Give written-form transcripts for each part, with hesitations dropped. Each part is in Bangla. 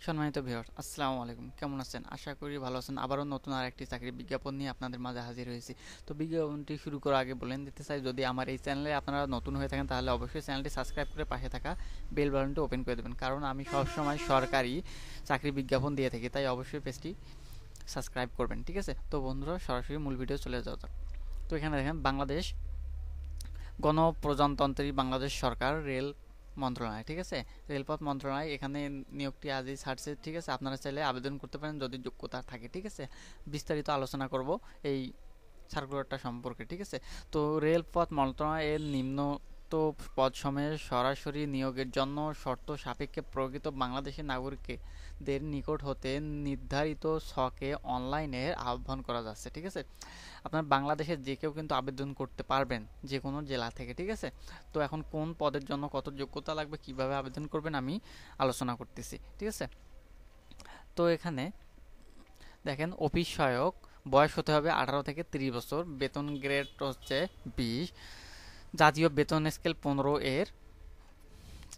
সম্মানিত ভিউয়ার্স, আসসালামু আলাইকুম। কেমন আছেন? আশা করি ভালো আছেন। আবারও নতুন আরেকটি চাকরির বিজ্ঞাপন নিয়ে আপনাদের মাঝে হাজির হয়েছি। তো বিজ্ঞাপনটি শুরু করার আগে বলে দিতে চাই, যদি আমার এই চ্যানেলে আপনারা নতুন হয়ে থাকেন তাহলে অবশ্যই চ্যানেলটি সাবস্ক্রাইব করে পাশে থাকা বেল বাটনটি ওপেন করে দেবেন, কারণ আমি সবসময় সরকারি চাকরির বিজ্ঞাপন দিয়ে থাকি, তাই অবশ্যই পেজটি সাবস্ক্রাইব করবেন। ঠিক আছে? তো বন্ধুরা, সরাসরি মূল ভিডিও চলে যাওয়া যাক। তো এখানে দেখেন, বাংলাদেশ গণপ্রজাতন্ত্রী বাংলাদেশ সরকার রেল মন্ত্রণালয়, ঠিক আছে, রেলপথ মন্ত্রণালয়, এখানে নিয়োগটি আজই ছাড়ছে। ঠিক আছে, আপনারা চাইলে আবেদন করতে পারেন যদি যোগ্যতা থাকে। ঠিক আছে, বিস্তারিত আলোচনা করব এই সার্কুলারটা সম্পর্কে। ঠিক আছে, তো রেলপথ মন্ত্রণালয়ের নিম্নোক্ত পদসমূহে সরাসরি নিয়োগের জন্য শর্ত সাপেক্ষে প্রকৃত বাংলাদেশের নাগরিকদের নিকট হতে নির্ধারিত ছকে অনলাইনে আহ্বান করা যাচ্ছে। ঠিক আছে, আপনার বাংলাদেশের যে কেউ কিন্তু আবেদন করতে পারবেন, যে কোনো জেলা থেকে। ঠিক আছে, তো এখন কোন পদের জন্য কত যোগ্যতা লাগবে, কিভাবে আবেদন করবেন, আমি আলোচনা করতেছি। ঠিক আছে, তো এখানে দেখেন, অফিস সহায়ক, বয়স হতে হবে 18 থেকে 30 বছর, বেতন গ্রেড হচ্ছে 20, জাতীয় বেতন স্কেল 15 এর।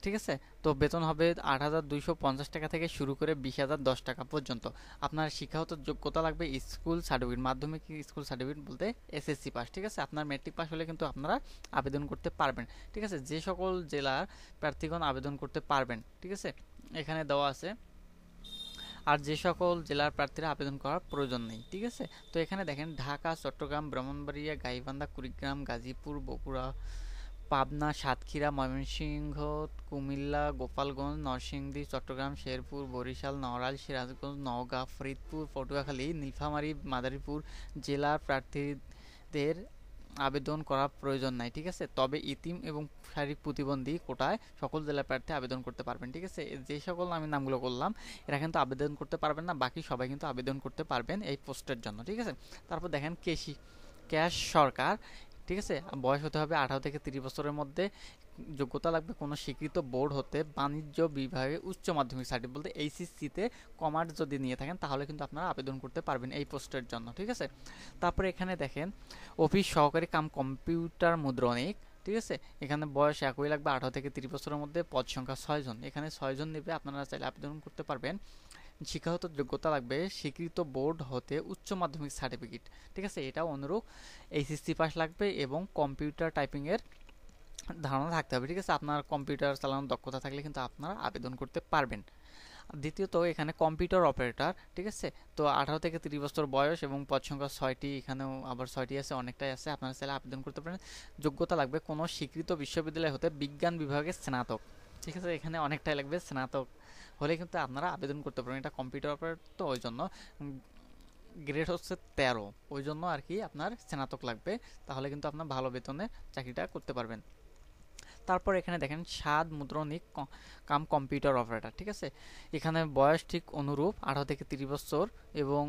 ঠিক আছে, তো বেতন হবে 8,250 টাকা থেকে শুরু করে 20,010 টাকা পর্যন্ত। আপনার শিক্ষাগত যোগ্যতা লাগবে স্কুল সার্টিফিকেট, মাধ্যমিক স্কুল সার্টিফিকেট বলতে এসএসসি পাস। ঠিক আছে, আপনার মেট্রিক পাস হলে কিন্তু আপনারা আবেদন করতে পারবেন। ঠিক আছে, যে সকল জেলার প্রার্থীগণ আবেদন করতে পারবেন, ঠিক আছে, এখানে দেওয়া আছে। আর যে সকল জেলার প্রার্থীরা আবেদন করার প্রয়োজন নেই। ঠিক আছে, তো এখানে দেখেন, ঢাকা, চট্টগ্রাম, ব্রাহ্মণবাড়িয়া, গাইবান্ধা, কুড়িগ্রাম, গাজীপুর, বগুড়া, পাবনা, সাতক্ষীরা, ময়মনসিংহ, কুমিল্লা, গোপালগঞ্জ, নরসিংদী, চট্টগ্রাম, শেরপুর, বরিশাল, নড়াইল, সিরাজগঞ্জ, নওগাঁ, ফরিদপুর, পটুয়াখালী, নীলফামারী, মাদারীপুর জেলার প্রার্থীদের আবেদন করার প্রয়োজন নাই। ঠিক আছে, তবে ইতিম এবং শারীরিক প্রতিবন্ধী কোটায় সকল জেলার প্রার্থী আবেদন করতে পারবেন। ঠিক আছে, যে সকল আমি নামগুলো করলাম এরা কিন্তু আবেদন করতে পারবেন না, বাকি সবাই কিন্তু আবেদন করতে পারবেন এই পোস্টের জন্য। ঠিক আছে, তারপর দেখেন, ক্যাশ সরকার। ঠিক আছে, বয়স হতে হবে 18 থেকে 30 বছরের মধ্যে, যোগ্যতা লাগবে কোনো স্বীকৃত বোর্ড হতে বাণিজ্য বিভাগে উচ্চ মাধ্যমিক সার্টিফিকেট বলতে এইচএসসিতে কমার্স যদি নিয়ে থাকেন তাহলে কিন্তু আপনারা আবেদন করতে পারবেন এই পোস্টের জন্য। ঠিক আছে, তারপরে এখানে দেখেন, অফিস সহকারী কাম কম্পিউটার মুদ্রণিক। ঠিক আছে, এখানে বয়স একই লাগবে 18 থেকে 30 বছরের মধ্যে, পদ সংখ্যা 6 জন, এখানে 6 জন নেবে, আপনারা চাইলে আবেদন করতে পারবেন। শিক্ষাগত যোগ্যতা লাগবে স্বীকৃত বোর্ড হতে উচ্চ মাধ্যমিক সার্টিফিকেট। ঠিক আছে, এটাও অনুরূপ এইচএসসি পাস লাগবে এবং কম্পিউটার টাইপিংয়ের ধারণা থাকতে হবে। ঠিক আছে, আপনার কম্পিউটার চালানোর দক্ষতা থাকলে কিন্তু আপনারা আবেদন করতে পারবেন। দ্বিতীয়ত এখানে কম্পিউটার অপারেটর। ঠিক আছে, তো 18 থেকে 30 বছর বয়স এবং পদ সংখ্যা 6টি, এখানেও আবার 6টি আছে, অনেকটাই আছে, আপনারা চাইলে আবেদন করতে পারেন। যোগ্যতা লাগবে কোনো স্বীকৃত বিশ্ববিদ্যালয় হতে বিজ্ঞান বিভাগে স্নাতক। ঠিক আছে, এখানে অনেকটাই লাগবে, স্নাতক হলে কিন্তু আপনারা আবেদন করতে পারেন। এটা কম্পিউটার অপারেটর, তো ওই জন্য গ্রেড হচ্ছে 13, ওই জন্য আর কি আপনার স্নাতক লাগবে, তাহলে কিন্তু আপনার ভালো বেতনে চাকরিটা করতে পারবেন। তারপর এখানে দেখেন, স্বাদ মুদ্রণিক কাম কম্পিউটার অপারেটর। ঠিক আছে, এখানে বয়স ঠিক অনুরূপ 18 থেকে 30 বছর এবং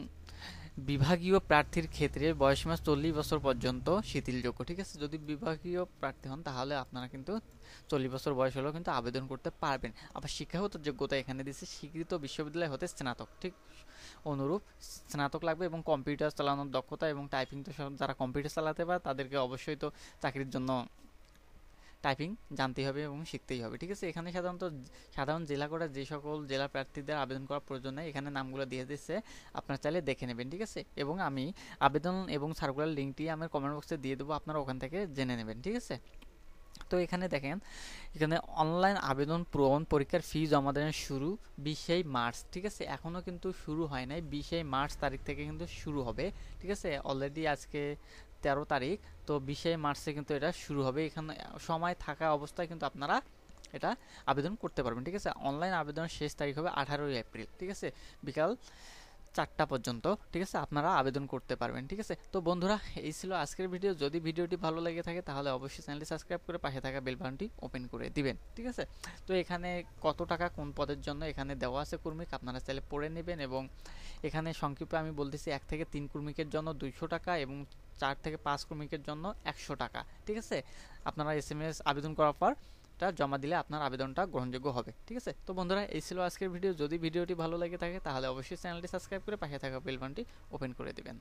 বিভাগীয় প্রার্থীর ক্ষেত্রে বয়সীমা 40 বছর পর্যন্ত শিথিলযোগ্য। ঠিক আছে, যদি বিভাগীয় প্রার্থী হন তাহলে আপনারা কিন্তু 40 বছর বয়স হলেও কিন্তু আবেদন করতে পারবেন। আবার শিক্ষাগত যোগ্যতা এখানে দিচ্ছে স্বীকৃত বিশ্ববিদ্যালয় হতে স্নাতক, ঠিক অনুরূপ স্নাতক লাগবে এবং কম্পিউটার চালানোর দক্ষতা এবং টাইপিং, তো যারা কম্পিউটার চালাতে পারে তাদেরকে অবশ্যই তো চাকরির জন্য টাইপিং জানতেই হবে এবং শিখতেই হবে। ঠিক আছে, এখানে সাধারণ জেলা করে যে সকল জেলা প্রার্থীদের আবেদন করার প্রয়োজন নেই, এখানে নামগুলো দিয়ে দিচ্ছে, আপনারা চাইলে দেখে নেবেন। ঠিক আছে, এবং আমি আবেদন এবং সার্কুলার লিঙ্কটি আমার কমেন্ট বক্সে দিয়ে দেবো, আপনারা ওখান থেকে জেনে নেবেন। ঠিক আছে, তো এখানে দেখেন, এখানে অনলাইন আবেদন পূরণ, পরীক্ষার ফি জমা দেওয়ার শুরু 20 মার্চ। ঠিক আছে, এখনও কিন্তু শুরু হয় নাই, 20 মার্চ তারিখ থেকে কিন্তু শুরু হবে। ঠিক আছে, অলরেডি আজকে 13 তারিখ, তো 20 মার্চে কিন্তু এটা শুরু হবে। এখানে সময় থাকা অবস্থায় কিন্তু আপনারা এটা আবেদন করতে পারবেন। ঠিক আছে, অনলাইন আবেদনের শেষ তারিখ হবে 18 এপ্রিল। ঠিক আছে, বিকাল 4টা পর্যন্ত। ঠিক আছে, আপনারা আবেদন করতে পারবেন। ঠিক আছে, তো বন্ধুরা, এই ছিল আজকের ভিডিও। যদি ভিডিওটি ভালো লেগে থাকে তাহলে অবশ্যই চ্যানেলটি সাবস্ক্রাইব করে পাশে থাকা বেল বাটনটি ওপেন করে দিবেন। ঠিক আছে, তো এখানে কত টাকা কোন পদের জন্য এখানে দেওয়া আছে কর্মীক, আপনারা চাইলে পড়ে নেবেন। এবং এখানে সংক্ষিপ্ত আমি বলতেছি, 1 থেকে 3 কর্মীকের জন্য 200 টাকা এবং 4 থেকে 5 কর্মীকের জন্য 100 টাকা। ঠিক আছে, আপনারা SMS আবেদন করার পর জমা দিলে আপনার আবেদনটা গ্রহণযোগ্য হবে। ঠিক আছে, তো বন্ধুরা, এই ছিল আজকের ভিডিও। যদি ভিডিওটি ভালো লেগে থাকে তাহলে অবশ্যই চ্যানেলটি সাবস্ক্রাইব করে পাশে থাকা বেল বাটনটি ওপেন করে দিবেন।